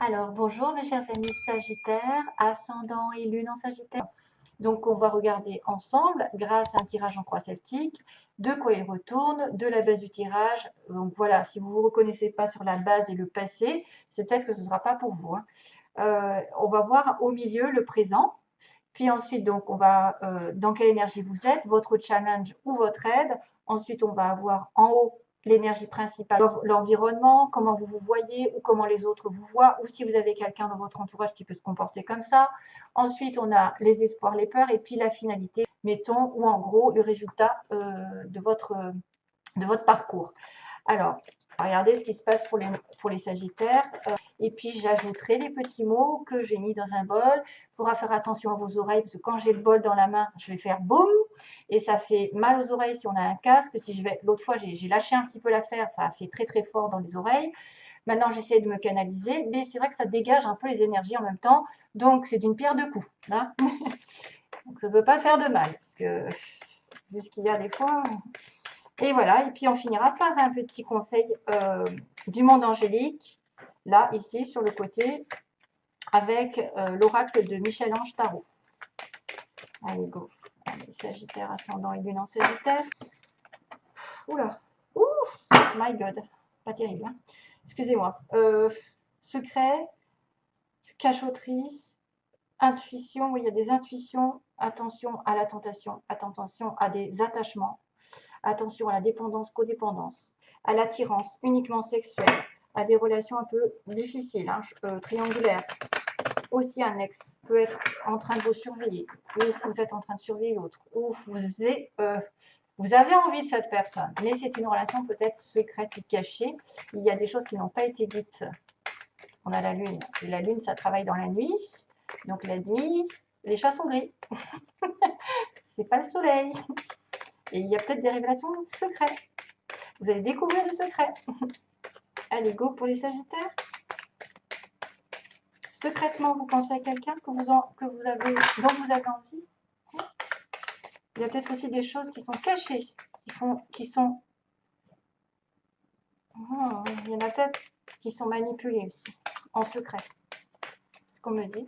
Alors, bonjour mes chers amis Sagittaires, ascendant et lune en Sagittaire. Donc, on va regarder ensemble, grâce à un tirage en croix celtique, de quoi il retourne, de la base du tirage. Donc voilà, si vous ne vous reconnaissez pas sur la base et le passé, c'est peut-être que ce ne sera pas pour vous, hein. On va voir au milieu le présent. Puis ensuite, donc, on va dans quelle énergie vous êtes, votre challenge ou votre aide. Ensuite, on va avoir en haut l'énergie principale, l'environnement, comment vous vous voyez ou comment les autres vous voient, ou si vous avez quelqu'un dans votre entourage qui peut se comporter comme ça. Ensuite, on a les espoirs, les peurs, et puis la finalité, mettons, ou en gros, le résultat de votre parcours. Alors, regardez ce qui se passe pour les Sagittaires. Et puis, j'ajouterai des petits mots que j'ai mis dans un bol. Il faudra faire attention à vos oreilles, parce que quand j'ai le bol dans la main, je vais faire boum, et ça fait mal aux oreilles si on a un casque. L'autre fois, j'ai lâché un petit peu l'affaire, ça a fait très très fort dans les oreilles. Maintenant, j'essaie de me canaliser, mais c'est vrai que ça dégage un peu les énergies en même temps. Donc, c'est d'une pierre deux coups, hein. Donc, ça ne peut pas faire de mal, parce que vu ce qu'il y a des fois. Et voilà, et puis on finira par un petit conseil du monde angélique, là, ici, sur le côté, avec l'oracle de Michel-Ange Tarot. Allez, go. Allez, Sagittaire, ascendant et lune en Sagittaire. Oula, ouh, my God, pas terrible, hein. Excusez-moi. Secret, cachotterie, intuition, oui, il y a des intuitions. Attention à la tentation, attention à des attachements. Attention à la dépendance, codépendance, à l'attirance uniquement sexuelle, à des relations un peu difficiles, hein, triangulaires. Aussi, un ex peut être en train de vous surveiller, ou vous êtes en train de surveiller l'autre, ou vous avez envie de cette personne, mais c'est une relation peut-être secrète ou cachée. Il y a des choses qui n'ont pas été dites. On a la lune. Et la lune, ça travaille dans la nuit. Donc la nuit, les chats sont gris. C'est pas le soleil. Et il y a peut-être des révélations secrètes. Vous allez découvrir des secrets. Allez, go pour les Sagittaires. Secrètement, vous pensez à quelqu'un dont vous avez envie. Il y a peut-être aussi des choses qui sont cachées, il y en a peut-être qui sont manipulées aussi, en secret. C'est ce qu'on me dit.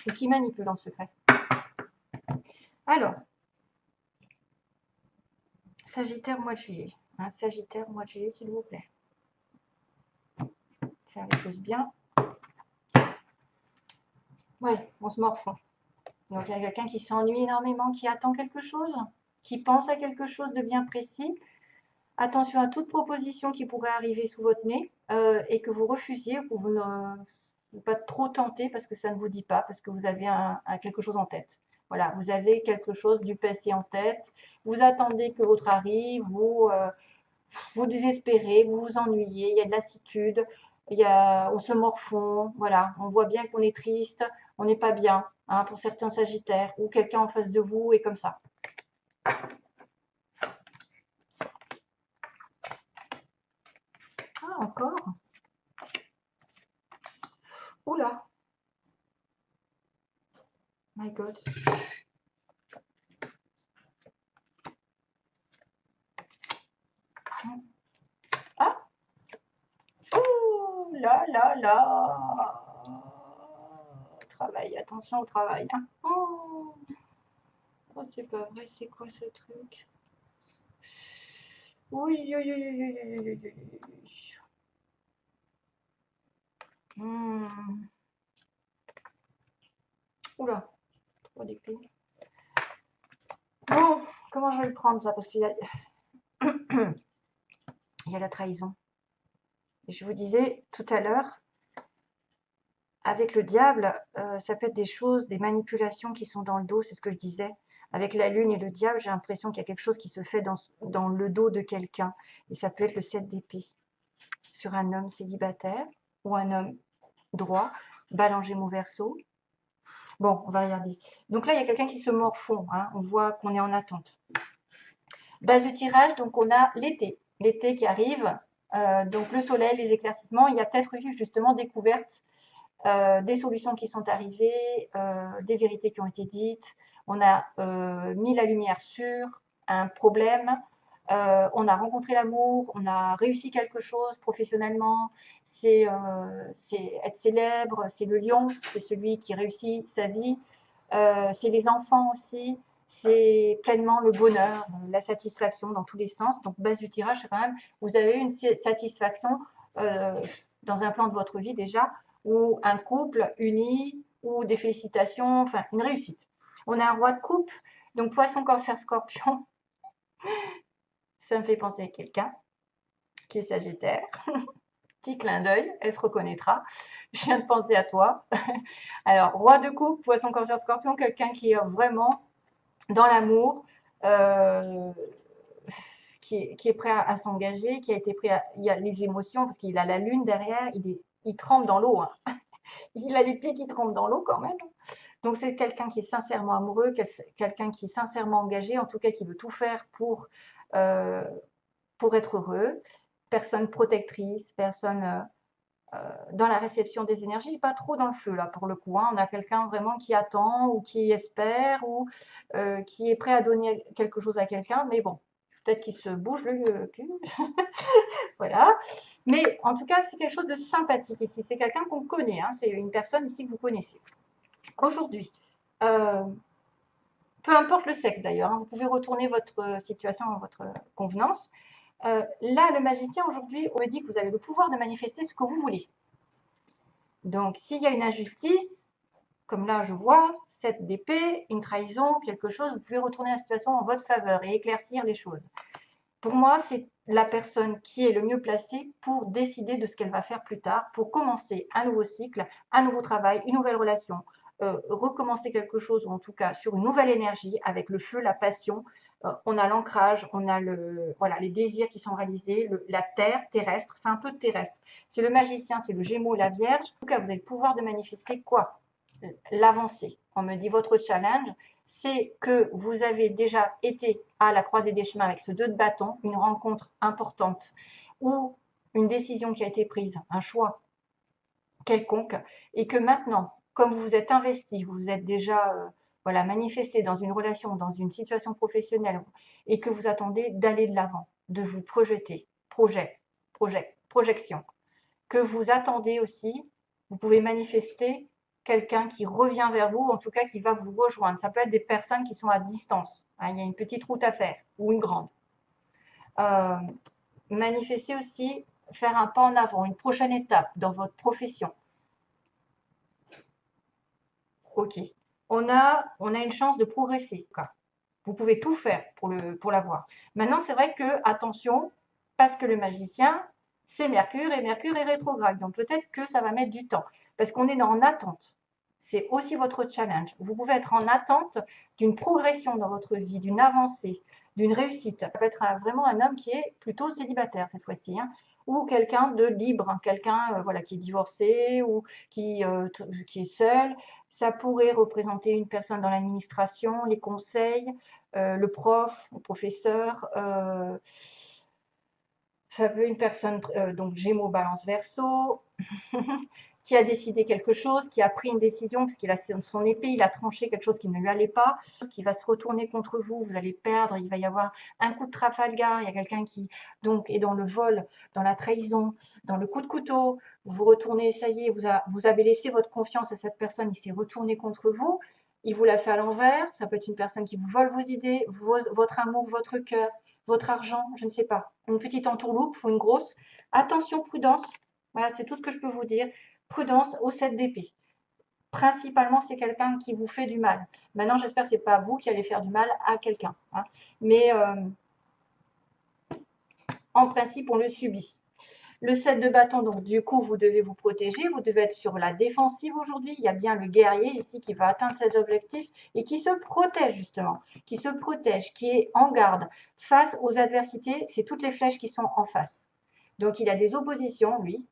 Et qui manipulent en secret. Alors, Sagittaire, mois de juillet. Hein, Sagittaire, mois de juillet, s'il vous plaît. Faire les choses bien. Ouais, on se morfond. Donc, il y a quelqu'un qui s'ennuie énormément, qui attend quelque chose, qui pense à quelque chose de bien précis. Attention à toute proposition qui pourrait arriver sous votre nez et que vous refusiez ou que vous ne pas trop tenter parce que ça ne vous dit pas, parce que vous avez quelque chose en tête. Voilà, vous avez quelque chose du passé en tête, vous attendez que l'autre arrive, vous désespérez, vous vous ennuyez, il y a de lassitude, on se morfond, voilà, on voit bien qu'on est triste, on n'est pas bien, hein, pour certains Sagittaires, ou quelqu'un en face de vous est comme ça. Ah, encore. Oula. My God. Ah. Oh là là là. Travail, attention au travail, hein. Oh, oh c'est pas vrai, c'est quoi ce truc? Oui, oui, oui, oui, oui, oui, oui. Oula, trop d'épées. Bon, comment je vais le prendre ça? Parce qu'il y a... il y a la trahison. Et je vous disais tout à l'heure, avec le diable, ça peut être des choses, des manipulations qui sont dans le dos, c'est ce que je disais. Avec la lune et le diable, j'ai l'impression qu'il y a quelque chose qui se fait dans le dos de quelqu'un. Et ça peut être le 7 d'épée sur un homme célibataire ou un homme droit, balle en gémeaux verseau. Bon, on va regarder. Donc là, il y a quelqu'un qui se morfond, hein. On voit qu'on est en attente. Base du tirage, donc on a l'été qui arrive. Donc le soleil, les éclaircissements. Il y a peut-être eu justement découverte des solutions qui sont arrivées, des vérités qui ont été dites. On a mis la lumière sur un problème. on a rencontré l'amour, on a réussi quelque chose professionnellement, c'est être célèbre, c'est le lion, c'est celui qui réussit sa vie, c'est les enfants aussi, c'est pleinement le bonheur, la satisfaction dans tous les sens. Donc base du tirage, c'est quand même, vous avez une satisfaction dans un plan de votre vie déjà, ou un couple uni, ou des félicitations, enfin une réussite. On a un roi de coupe, donc poisson, cancer, scorpion, ça me fait penser à quelqu'un qui est sagittaire. Petit clin d'œil, elle se reconnaîtra. Je viens de penser à toi. Alors, roi de coupe, poisson, cancer, scorpion, quelqu'un qui est vraiment dans l'amour, euh, qui est prêt à s'engager, qui a été prêt à... Il y a les émotions, parce qu'il a la lune derrière, il trempe dans l'eau. Hein. Il a les pieds qui trempent dans l'eau quand même. Donc, c'est quelqu'un qui est sincèrement amoureux, quelqu'un qui est sincèrement engagé, en tout cas qui veut tout faire euh, pour être heureux. Personne protectrice, personne dans la réception des énergies, pas trop dans le feu là pour le coup. Hein. On a quelqu'un vraiment qui attend ou qui espère ou qui est prêt à donner quelque chose à quelqu'un, mais bon, peut-être qu'il se bouge le cul. Voilà. Mais en tout cas, c'est quelque chose de sympathique ici. C'est quelqu'un qu'on connaît. Hein. C'est une personne ici que vous connaissez. Aujourd'hui, euh, peu importe le sexe d'ailleurs, hein, vous pouvez retourner votre situation à votre convenance. Là, le magicien, aujourd'hui, on me dit que vous avez le pouvoir de manifester ce que vous voulez. Donc, s'il y a une injustice, comme là, je vois, 7 d'épée, une trahison, quelque chose, vous pouvez retourner la situation en votre faveur et éclaircir les choses. Pour moi, c'est la personne qui est le mieux placée pour décider de ce qu'elle va faire plus tard, pour commencer un nouveau cycle, un nouveau travail, une nouvelle relation, recommencer quelque chose, ou en tout cas sur une nouvelle énergie, avec le feu, la passion. On a l'ancrage, on a voilà, les désirs qui sont réalisés, la terre terrestre, c'est un peu terrestre. C'est le magicien, c'est le Gémeaux, la Vierge. En tout cas, vous avez le pouvoir de manifester quoi? L'avancée. On me dit votre challenge, c'est que vous avez déjà été à la croisée des chemins avec ce 2 de bâton, une rencontre importante ou une décision qui a été prise, un choix quelconque, et que maintenant, comme vous vous êtes investi, vous vous êtes déjà voilà, manifesté dans une relation, dans une situation professionnelle, et que vous attendez d'aller de l'avant, de vous projeter, projection, que vous attendez aussi, vous pouvez manifester quelqu'un qui revient vers vous, en tout cas qui va vous rejoindre. Ça peut être des personnes qui sont à distance. Hein, il y a une petite route à faire ou une grande. Euh, manifester aussi, faire un pas en avant, une prochaine étape dans votre profession. Ok. On a une chance de progresser. Vous pouvez tout faire pour l'avoir. Maintenant, c'est vrai que, attention, parce que le magicien, c'est Mercure et Mercure est rétrograde. Donc peut-être que ça va mettre du temps parce qu'on est en attente. C'est aussi votre challenge. Vous pouvez être en attente d'une progression dans votre vie, d'une avancée, d'une réussite. Ça peut être vraiment un homme qui est plutôt célibataire cette fois-ci, hein, ou quelqu'un de libre, hein, quelqu'un voilà, qui est divorcé ou qui est seul. Ça pourrait représenter une personne dans l'administration, les conseils, le prof, le professeur. Ça peut être une personne, donc Gémeaux, Balance, Verseau, qui a décidé quelque chose, qui a pris une décision, parce qu'il a son épée, il a tranché quelque chose qui ne lui allait pas, qui va se retourner contre vous, vous allez perdre, il va y avoir un coup de Trafalgar, il y a quelqu'un qui donc est dans le vol, dans la trahison, dans le coup de couteau, vous vous retournez, ça y est, vous avez laissé votre confiance à cette personne, il s'est retourné contre vous, il vous l'a fait à l'envers, ça peut être une personne qui vous vole vos idées, votre amour, votre cœur, votre argent, je ne sais pas, une petite entourloupe ou une grosse. Attention, prudence, voilà, c'est tout ce que je peux vous dire. Prudence au 7 d'épée. Principalement, c'est quelqu'un qui vous fait du mal. Maintenant, j'espère que ce n'est pas vous qui allez faire du mal à quelqu'un. Hein. Mais en principe, on le subit. Le 7 de bâton, donc du coup, vous devez vous protéger, vous devez être sur la défensive aujourd'hui. Il y a bien le guerrier ici qui va atteindre ses objectifs et qui se protège justement, qui se protège, qui est en garde face aux adversités. C'est toutes les flèches qui sont en face. Donc, il a des oppositions, lui,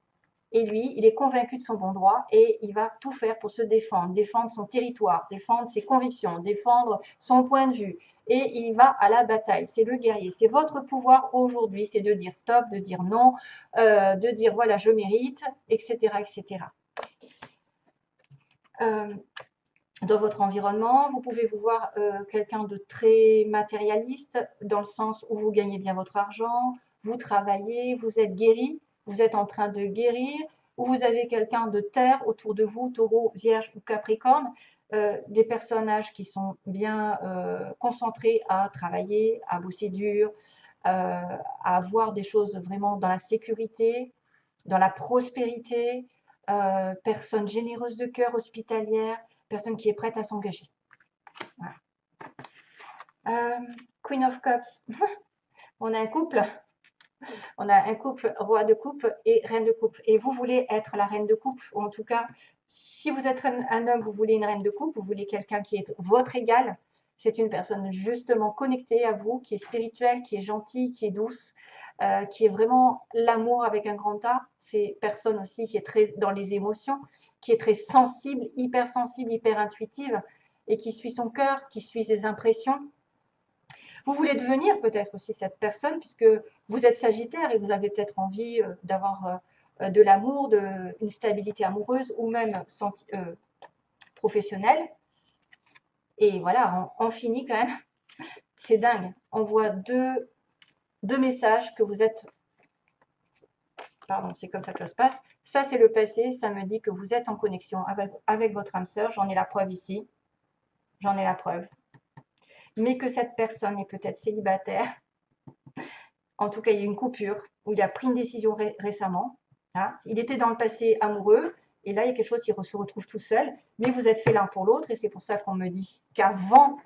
et lui, il est convaincu de son bon droit et il va tout faire pour se défendre, défendre son territoire, défendre ses convictions, défendre son point de vue. Et il va à la bataille. C'est le guerrier. C'est votre pouvoir aujourd'hui. C'est de dire stop, de dire non, de dire voilà, je mérite, etc. etc. dans votre environnement. Vous pouvez vous voir quelqu'un de très matérialiste, dans le sens où vous gagnez bien votre argent, vous travaillez, vous êtes guéri, vous êtes en train de guérir, ou vous avez quelqu'un de terre autour de vous, taureau, vierge ou capricorne, des personnages qui sont bien concentrés à travailler, à bosser dur, à avoir des choses vraiment dans la sécurité, dans la prospérité, personne généreuse de cœur, hospitalière, personne qui est prête à s'engager. Voilà. Queen of Cups, on a un couple. On a un couple, roi de coupe et reine de coupe. Et vous voulez être la reine de coupe, ou en tout cas, si vous êtes un homme, vous voulez une reine de coupe, vous voulez quelqu'un qui est votre égal. C'est une personne justement connectée à vous, qui est spirituelle, qui est gentille, qui est douce, qui est vraiment l'amour avec un grand A. C'est personne aussi qui est très dans les émotions, qui est très sensible, hyper intuitive, et qui suit son cœur, qui suit ses impressions. Vous voulez devenir peut-être aussi cette personne, puisque vous êtes Sagittaire et vous avez peut-être envie d'avoir de l'amour, une stabilité amoureuse ou même professionnelle. Et voilà, on finit quand même. C'est dingue. On voit deux messages que vous êtes... Pardon, c'est comme ça que ça se passe. Ça, c'est le passé. Ça me dit que vous êtes en connexion avec votre âme sœur. J'en ai la preuve ici. J'en ai la preuve. Mais que cette personne est peut-être célibataire. En tout cas, il y a une coupure où il a pris une décision récemment. Hein. Il était dans le passé amoureux et là, il y a quelque chose, il se retrouve tout seul. Mais vous êtes fait l'un pour l'autre et c'est pour ça qu'on me dit qu'avant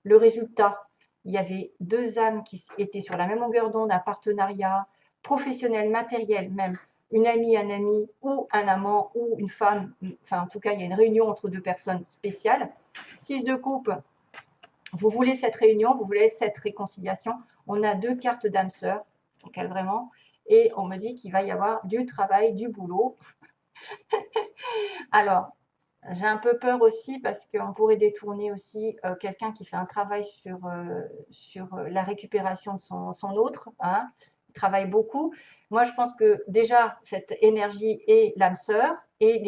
le résultat, il y avait deux âmes qui étaient sur la même longueur d'onde, un partenariat professionnel, matériel même, une amie, un ami ou un amant ou une femme. Enfin, en tout cas, il y a une réunion entre deux personnes spéciales. 6 de coupe, vous voulez cette réunion, vous voulez cette réconciliation. On a 2 cartes d'âme sœur, donc elle vraiment, et on me dit qu'il va y avoir du travail, du boulot. Alors, j'ai un peu peur aussi parce qu'on pourrait détourner aussi quelqu'un qui fait un travail sur la récupération de son autre. Hein. Il travaille beaucoup. Moi, je pense que déjà, cette énergie est l'âme sœur et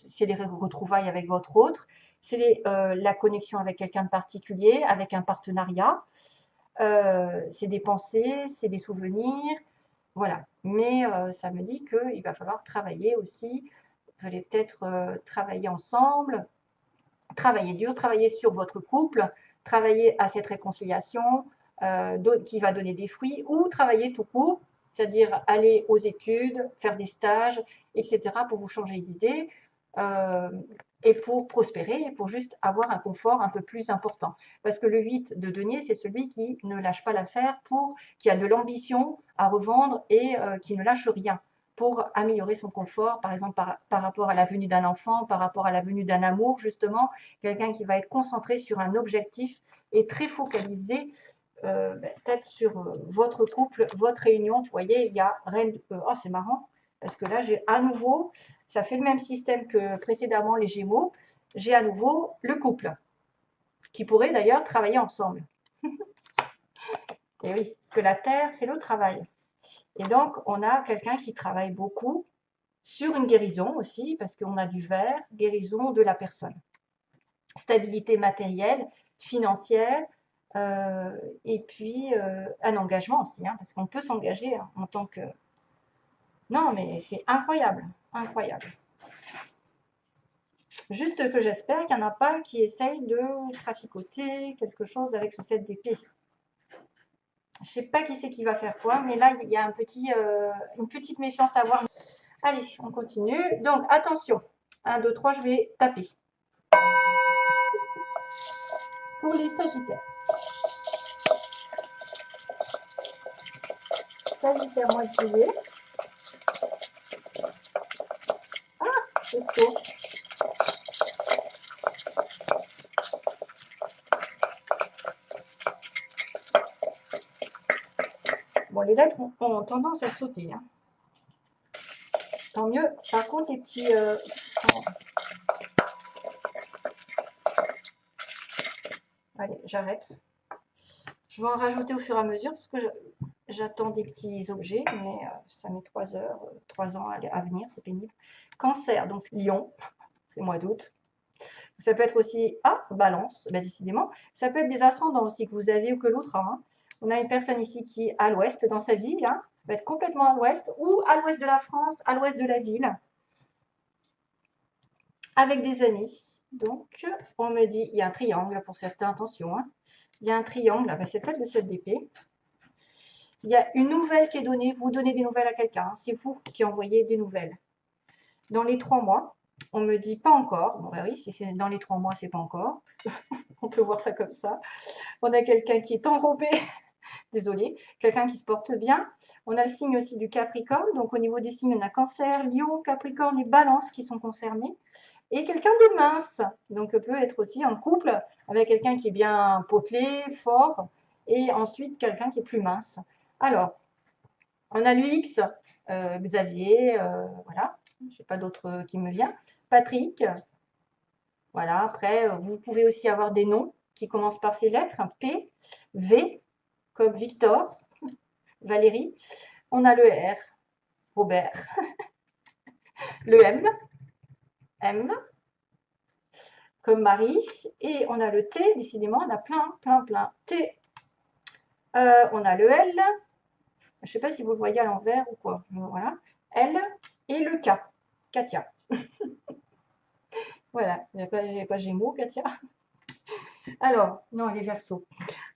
c'est les retrouvailles avec votre autre. C'est la connexion avec quelqu'un de particulier, avec un partenariat. C'est des pensées, c'est des souvenirs. Voilà. Mais ça me dit qu'il va falloir travailler aussi. Vous allez peut-être travailler ensemble, travailler dur, travailler sur votre couple, travailler à cette réconciliation qui va donner des fruits, ou travailler tout court, c'est-à-dire aller aux études, faire des stages, etc., pour vous changer les idées et pour prospérer, et pour juste avoir un confort un peu plus important. Parce que le 8 de denier, c'est celui qui ne lâche pas l'affaire, qui a de l'ambition à revendre et qui ne lâche rien pour améliorer son confort, par exemple par rapport à la venue d'un enfant, par rapport à la venue d'un amour, justement, quelqu'un qui va être concentré sur un objectif et très focalisé, peut-être sur votre couple, votre réunion. Vous voyez, il y a reine. Oh, c'est marrant, parce que là, j'ai à nouveau, ça fait le même système que précédemment les Gémeaux, j'ai à nouveau le couple, qui pourrait d'ailleurs travailler ensemble. Et oui, parce que la Terre, c'est le travail. Et donc, on a quelqu'un qui travaille beaucoup sur une guérison aussi, parce qu'on a du vert, guérison de la personne. Stabilité matérielle, financière, et puis un engagement aussi, hein, parce qu'on peut s'engager hein, en tant que... Non, mais c'est incroyable, incroyable. Juste que j'espère qu'il n'y en a pas qui essayent de traficoter quelque chose avec ce 7 d'épée. Je ne sais pas qui c'est qui va faire quoi, mais là, il y a une petite méfiance à avoir. Allez, on continue. Donc, attention. 1, 2, 3, je vais taper. Pour les Sagittaires. Sagittaire, mois de juillet. Ah, c'est faux. Bon, les lettres ont tendance à sauter. Hein. Tant mieux. Par contre, les petits... Allez, j'arrête. Je vais en rajouter au fur et à mesure parce que j'attends des petits objets, mais ça met 3 heures, 3 ans à venir, c'est pénible. Cancer, donc Lion, c'est mois d'août. Ça peut être aussi, ah, balance, bah, décidément. Ça peut être des ascendants aussi que vous avez ou que l'autre a. Hein. On a une personne ici qui est à l'ouest dans sa ville, hein, va être complètement à l'ouest, ou à l'ouest de la France, à l'ouest de la ville, avec des amis. Donc, on me dit, il y a un triangle pour certains, attention. Hein. Il y a un triangle, bah, c'est peut-être le 7 d'épée. Il y a une nouvelle qui est donnée, vous donnez des nouvelles à quelqu'un, hein. C'est vous qui envoyez des nouvelles. Dans les 3 mois, on me dit pas encore. Bon, bah oui, si c'est dans les 3 mois, c'est pas encore. On peut voir ça comme ça. On a quelqu'un qui est enrobé, désolé, quelqu'un qui se porte bien. On a le signe aussi du Capricorne. Donc, au niveau des signes, on a Cancer, Lion, Capricorne et Balance qui sont concernés. Et quelqu'un de mince. Donc, peut être aussi en couple avec quelqu'un qui est bien potelé, fort. Et ensuite, quelqu'un qui est plus mince. Alors, on a l'UX, Xavier, voilà. Je n'ai pas d'autre qui me vient. Patrick. Voilà, après, vous pouvez aussi avoir des noms qui commencent par ces lettres. P, V, comme Victor, Valérie. On a le R, Robert. Le M, M, comme Marie. Et on a le T, décidément, on a plein, plein, plein. T. On a le L. Je ne sais pas si vous le voyez à l'envers ou quoi. Voilà. L et le K. Katia. Voilà, il n'y a pas Gémeaux, Katia. Alors, non, elle est Verseau.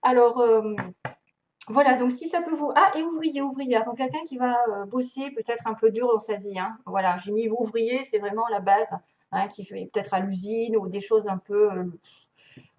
Alors, voilà, donc si ça peut vous... Ah, et ouvrier, ouvrière. Donc, quelqu'un qui va bosser peut-être un peu dur dans sa vie. Hein. Voilà, j'ai mis ouvrier, c'est vraiment la base, hein, qui fait peut-être à l'usine ou des choses un peu...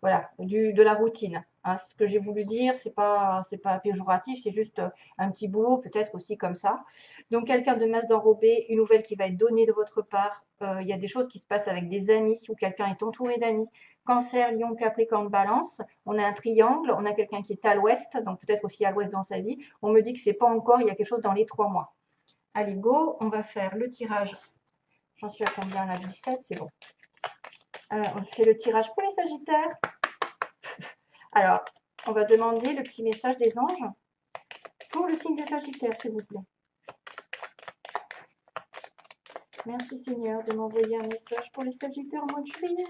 voilà, de la routine. Hein. Ce que j'ai voulu dire, c'est pas péjoratif, c'est juste un petit boulot, peut-être aussi comme ça. Donc, quelqu'un de masse d'enrobé, une nouvelle qui va être donnée de votre part. Il y a des choses qui se passent avec des amis ou quelqu'un est entouré d'amis. Cancer, Lion, Capricorne, Balance. On a un triangle, on a quelqu'un qui est à l'ouest, donc peut-être aussi à l'ouest dans sa vie. On me dit que c'est pas encore, il y a quelque chose dans les 3 mois. Allez, go, on va faire le tirage. J'en suis à combien là? 17, c'est bon. On fait le tirage pour les Sagittaires. Alors, on va demander le petit message des anges pour le signe des Sagittaires, s'il vous plaît. Merci Seigneur de m'envoyer un message pour les Sagittaires au mois de juillet.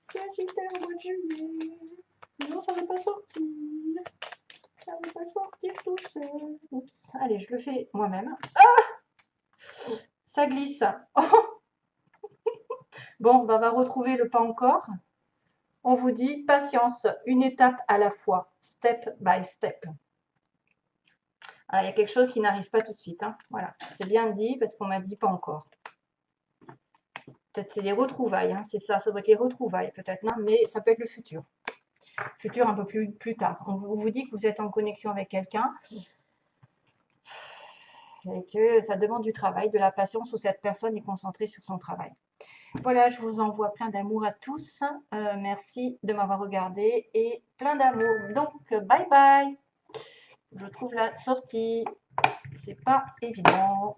Sagittaire au mois de juillet. Non, ça ne va pas sortir. Ça ne va pas sortir tout seul. Oups. Allez, je le fais moi-même. Ah, ça glisse. Oh. Bon, bah, on va retrouver le pas encore. On vous dit patience, une étape à la fois, step by step. Alors, il y a quelque chose qui n'arrive pas tout de suite. Hein. Voilà, c'est bien dit parce qu'on m'a dit pas encore. Peut-être c'est les retrouvailles, hein. C'est ça, ça doit être les retrouvailles peut-être, non, mais ça peut être le futur. Futur un peu plus tard. On vous dit que vous êtes en connexion avec quelqu'un et que ça demande du travail, de la patience, où cette personne est concentrée sur son travail. Voilà, je vous envoie plein d'amour à tous. Merci de m'avoir regardé et plein d'amour. Donc, bye bye. Je trouve la sortie. C'est pas évident.